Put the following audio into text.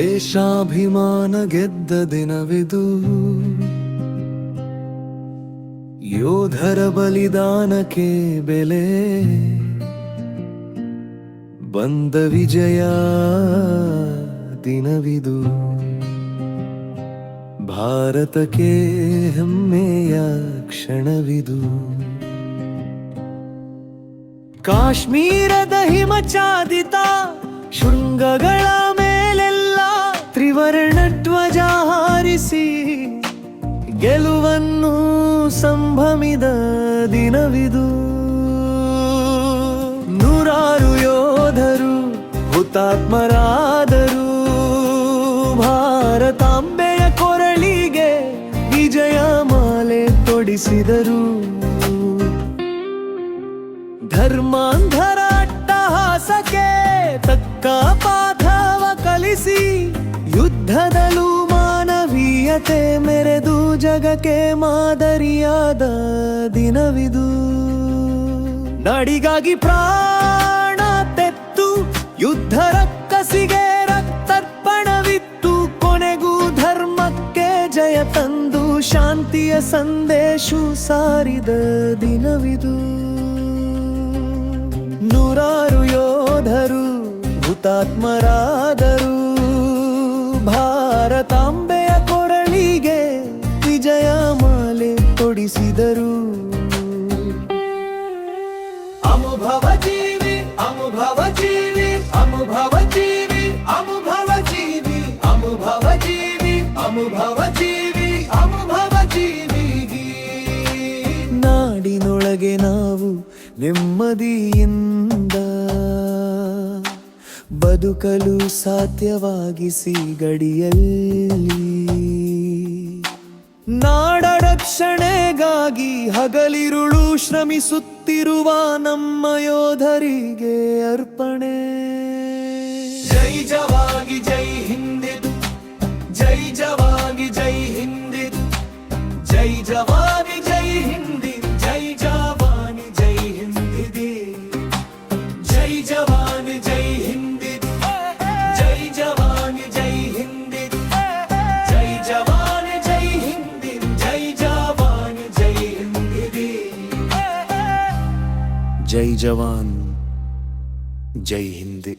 ದೇಶಾಭಿಮಾನ ಗೆದ್ದ ದಿನವಿದು, ಯೋಧರ ಬಲಿದಾನಕ್ಕೆ ಬೆಲೆ ಬಂದ ವಿಜಯ ದಿನವಿದು. ಭಾರತಕ್ಕೆ ಹೆಮ್ಮೆಯ ಕ್ಷಣವಿದು. ಕಾಶ್ಮೀರದ ಹಿಮಚಾದಿತ ಶೃಂಗಗಳ ಮೇಲೆಲ್ಲ ತ್ರಿವರ್ಣ ಧ್ವಜ ಹಾರಿಸಿ ಗೆಲುವನ್ನು ಸಂಭ್ರಮಿದ ದಿನವಿದು. ನೂರಾರು ಯೋಧರು ಹುತಾತ್ಮರಾದರು, ಭಾರತಾಂಬೆಯ ಕೊರಳಿಗೆ ವಿಜಯ ಮಾಲೆ ತೊಡಿಸಿದರು. ಧರ್ಮಾಂಧರ ಅಟ್ಟಹಾಸಕ್ಕೆ ತಕ್ಕ ಪಾಠವ ಕಲಿಸಿ ಯುದ್ಧದಲ್ಲೂ ಮಾನವೀಯತೆ ಮೆರೆದು ಜಗಕ್ಕೆ ಮಾದರಿಯಾದ ದಿನವಿದು. ನಾಡಿಗಾಗಿ ಪ್ರಾಣ ತೆತ್ತು ಯುದ್ಧ ರಕ್ಕಸಿಗೆ ರಕ್ತರ್ಪಣವಿತ್ತು, ಕೊನೆಗೂ ಧರ್ಮಕ್ಕೆ ಜಯ ತಂದು ಶಾಂತಿಯ ಸಂದೇಶ ಸಾರಿದ ದಿನವಿದು. ನೂರಾರು ಯೋಧರು ಹುತಾತ್ಮರಾದರು, ಭಾರತಾಂಬೆಯ ಕೊರಳಿಗೆ ವಿಜಯ ಮಾಲೆ ತೊಡಿಸಿದರು. ಅನುಭವ ಜೀವಿ ಅನುಭವ ಜೀವಿ ಅನುಭವ ಜೀವಿ ಅನುಭವ ಜೀವಿ ಅನುಭವ ಜೀವಿ ಅನುಭವ ಜೀವಿ ಅನುಭವ ಜೀವಿ. ನಾಡಿನೊಳಗೆ ನಾವು ನೆಮ್ಮದಿಯಿಂದ ಬದುಕಲು ಸಾಧ್ಯವಾಗಿಸಿ ಗಡಿಯಲ್ಲಿ ನಾಡ ರಕ್ಷಣೆಗಾಗಿ ಹಗಲಿರುಳು ಶ್ರಮಿಸುತ್ತಿರುವ ನಮ್ಮ ಯೋಧರಿಗೆ ಅರ್ಪಣೆ. ಜೈ ಜವಾಗಿ ಜೈ ಹಿಂದಿದು, ಜೈ ಜವಾಗಿ ಜೈ ಹಿಂದಿದು, ಜೈ ಜವಾನಿ ಜೈ ಹಿಂದಿ, ಜೈ ಜವಾನಿ ಜೈ ಹಿಂದಿದಿ, ಜೈ ಜವಾನಿ ಜೈ ಹಿಂದಿ, ಜೈ ಜವಾನಿ ಜೈ ಹಿಂದಿ, ಜೈ ಜವಾನಿ ಜೈ ಹಿಂದಿ, ಜೈ ಜವಾನಿ ಜೈ ಹಿಂದಿದಿ. ಜೈ ಜವಾನ್ ಜೈ ಹಿಂದಿ.